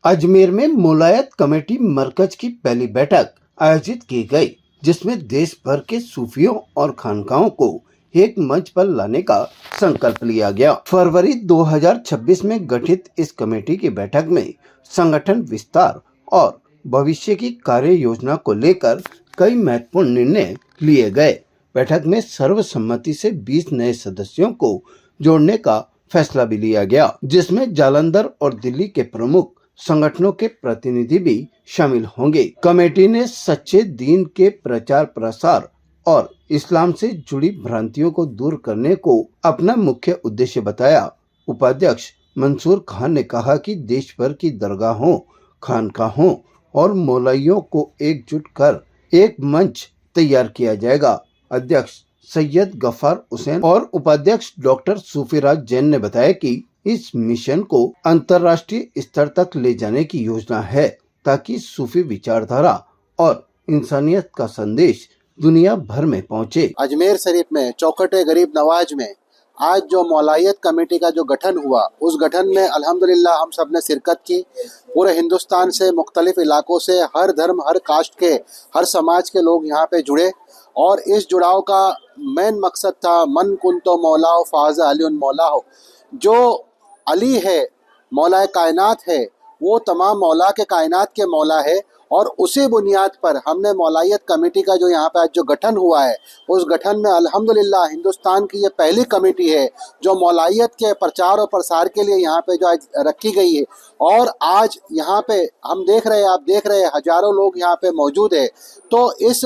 अजमेर में मौलायत कमेटी मरकज की पहली बैठक आयोजित की गई, जिसमें देश भर के सूफियों और खानकाहों को एक मंच पर लाने का संकल्प लिया गया। फरवरी 2026 में गठित इस कमेटी की बैठक में संगठन विस्तार और भविष्य की कार्य योजना को लेकर कई महत्वपूर्ण निर्णय लिए गए। बैठक में सर्वसम्मति से 20 नए सदस्यों को जोड़ने का फैसला भी लिया गया, जिसमें जालंधर और दिल्ली के प्रमुख संगठनों के प्रतिनिधि भी शामिल होंगे। कमेटी ने सच्चे दीन के प्रचार प्रसार और इस्लाम से जुड़ी भ्रांतियों को दूर करने को अपना मुख्य उद्देश्य बताया। उपाध्यक्ष मंसूर खान ने कहा कि देश भर की दरगाहों, खानकाहों और मौलवियों को एकजुट कर एक मंच तैयार किया जाएगा। अध्यक्ष सैयद गफार हुसैन और उपाध्यक्ष डॉक्टर सूफीराज जैन ने बताया कि इस मिशन को अंतर्राष्ट्रीय स्तर तक ले जाने की योजना है, ताकि सूफी विचारधारा और इंसानियत का संदेश दुनिया भर में पहुंचे। अजमेर शरीफ में चौखटे गरीब नवाज में आज जो मौलायत कमेटी का जो गठन हुआ, उस गठन में अल्हम्दुलिल्लाह हम सब ने शिरकत की। पूरे हिंदुस्तान से, मुख्तलिफ इलाकों से, हर धर्म, हर कास्ट के, हर समाज के लोग यहाँ पे जुड़े और इस जुड़ाव का मेन मकसद था मन कुंतो मौला हो फाज़ा अली मौला हो। जो अली है, मौला कायनात है, वो तमाम मौला के कायनात के मौला है और उसी बुनियाद पर हमने मौलायत कमेटी का जो यहाँ पे आज जो गठन हुआ है, उस गठन में अल्हम्दुलिल्लाह हिंदुस्तान की ये पहली कमेटी है जो मौलायत के प्रचार और प्रसार के लिए यहाँ पे जो आज रखी गई है। और आज यहाँ पे हम देख रहे हैं, आप देख रहे हैं, हजारों लोग यहाँ पे मौजूद है। तो इस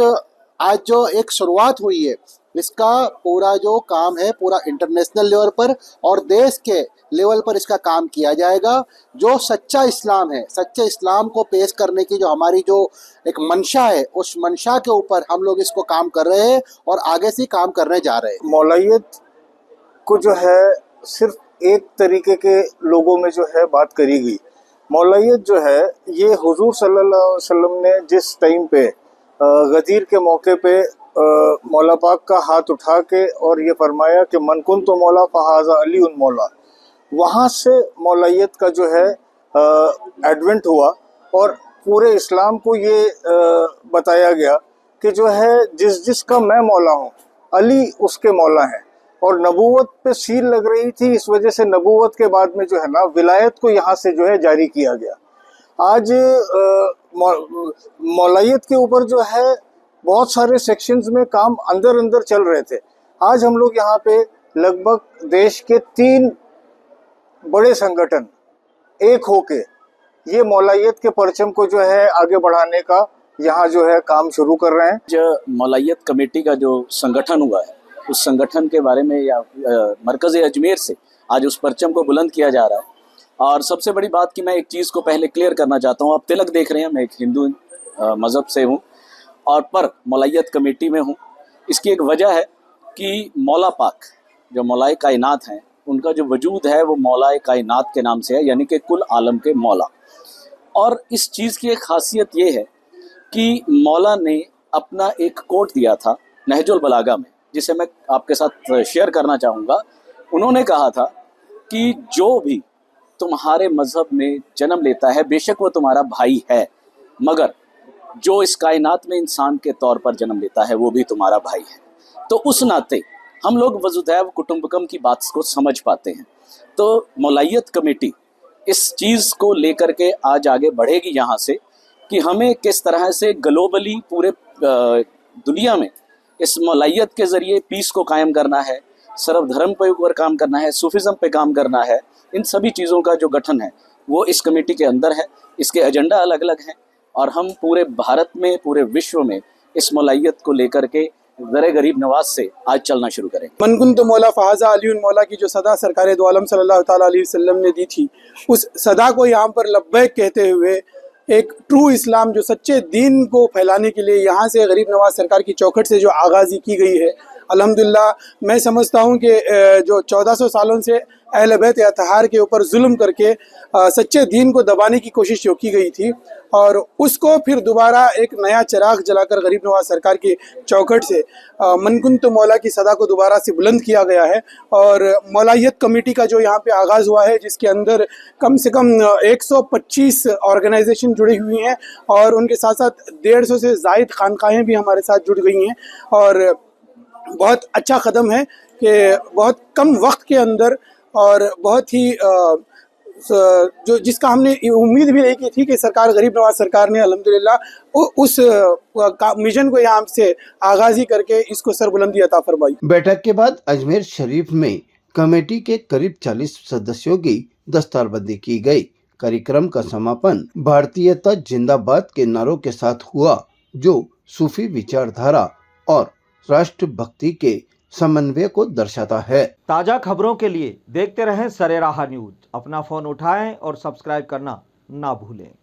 आज जो एक शुरुआत हुई है, इसका पूरा जो काम है पूरा इंटरनेशनल लेवल पर और देश के लेवल पर इसका काम किया जाएगा। जो सच्चा इस्लाम है, सच्चे इस्लाम को पेश करने की जो हमारी जो एक मंशा है, उस मंशा के ऊपर हम लोग इसको काम कर रहे हैं और आगे से काम करने जा रहे हैं। मौलायत को जो है सिर्फ एक तरीके के लोगों में जो है बात करी गई। मौलायत जो है ये हुजूर सल्लल्लाहु अलैहि वसल्लम ने जिस टाइम पे गदीर के मौके पे मौला पाक का हाथ उठा के और ये फरमाया कि मन कुन तो मौला फहाजा अली उन मौला, वहाँ से मौलायत का जो है एडवेंट हुआ और पूरे इस्लाम को ये बताया गया कि जो है जिसका मैं मौला हूँ, अली उसके मौला हैं। और नबूवत पे सील लग रही थी, इस वजह से नबूवत के बाद में जो है ना विलायत को यहाँ से जो है जारी किया गया। आज मौलायत के ऊपर जो है बहुत सारे सेक्शंस में काम अंदर चल रहे थे। आज हम लोग यहाँ पे लगभग देश के 3 बड़े संगठन एक होके ये मौलायत के परचम को जो है आगे बढ़ाने का यहाँ जो है काम शुरू कर रहे हैं। जो मौलायत कमेटी का जो संगठन हुआ है, उस संगठन के बारे में या मरकज़ अजमेर से आज उस परचम को बुलंद किया जा रहा है। और सबसे बड़ी बात कि मैं एक चीज़ को पहले क्लियर करना चाहता हूँ। आप तिलक देख रहे हैं, मैं एक हिंदू मज़हब से हूँ और पर मौलायत कमेटी में हूँ। इसकी एक वजह है कि मौला पाक जो मौलाए कायनात हैं, उनका जो वजूद है वो मौलाए कायनात के नाम से है, यानी कि कुल आलम के मौला। और इस चीज़ की एक खासियत ये है कि मौला ने अपना एक कोट दिया था नहजुल बलागा में, जिसे मैं आपके साथ शेयर करना चाहूँगा। उन्होंने कहा था कि जो भी तुम्हारे मज़हब में जन्म लेता है, बेशक वो तुम्हारा भाई है, मगर जो इस कायनात में इंसान के तौर पर जन्म लेता है वो भी तुम्हारा भाई है। तो उस नाते हम लोग वसुधैव कुटुंबकम की बात को समझ पाते हैं। तो मौलायत कमेटी इस चीज़ को लेकर के आज आगे बढ़ेगी यहाँ से कि हमें किस तरह से ग्लोबली पूरे दुनिया में इस मौलायत के ज़रिए पीस को कायम करना है, सर्वधर्म पे ऊपर काम करना है, सूफिज़म पे काम करना है। इन सभी चीज़ों का जो गठन है वो इस कमेटी के अंदर है। इसके एजेंडा अलग अलग हैं और हम पूरे भारत में, पूरे विश्व में इस मौलायत को लेकर के ज़रे गरीब नवाज से आज चलना शुरू करेंगे। मनकुन तो मौला फ़हाज़ा अली मौला की जो सदा सरकार दो आलम सल्लल्लाहु ताला अलैहि वसल्लम ने दी थी, उस सदा को यहाँ पर लब्बैक कहते हुए एक ट्रू इस्लाम जो सच्चे दीन को फैलाने के लिए यहाँ से गरीब नवाज सरकार की चौखट से जो आगाज़ी की गई है, अल्हम्दुलिल्लाह मैं समझता हूँ कि जो 1400 सालों से अहले बैत अतहार के ऊपर जुल्म करके सच्चे दीन को दबाने की कोशिश जो की गई थी, और उसको फिर दोबारा एक नया चिराग जलाकर गरीब नवाज सरकार की चौखट से मनकुन तो मौला की सदा को दोबारा से बुलंद किया गया है। और मौलायत कमेटी का जो यहाँ पे आगाज़ हुआ है, जिसके अंदर कम से कम 125 ऑर्गेनाइजेशन जुड़ी हुई हैं और उनके साथ साथ 150 से ज़ायद खानकाहें भी हमारे साथ जुड़ गई हैं। और बहुत अच्छा कदम है कि बहुत कम वक्त के अंदर और बहुत ही जो जिसका हमने उम्मीद भी नहीं की थी कि सरकार गरीब नवाज सरकार ने अल्हम्दुलिल्लाह उस मिशन को यहाँ से आगाज ही करके इसको सरबुलंदी अता फरमाई। बैठक के बाद अजमेर शरीफ में कमेटी के करीब 40 सदस्यों की दस्तारबंदी की गई। कार्यक्रम का समापन भारतीयता जिंदाबाद के नारों के साथ हुआ, जो सूफी विचारधारा और राष्ट्रभक्ति के समन्वय को दर्शाता है। ताजा खबरों के लिए देखते रहें सरेराह न्यूज। अपना फोन उठाएं और सब्सक्राइब करना ना भूलें।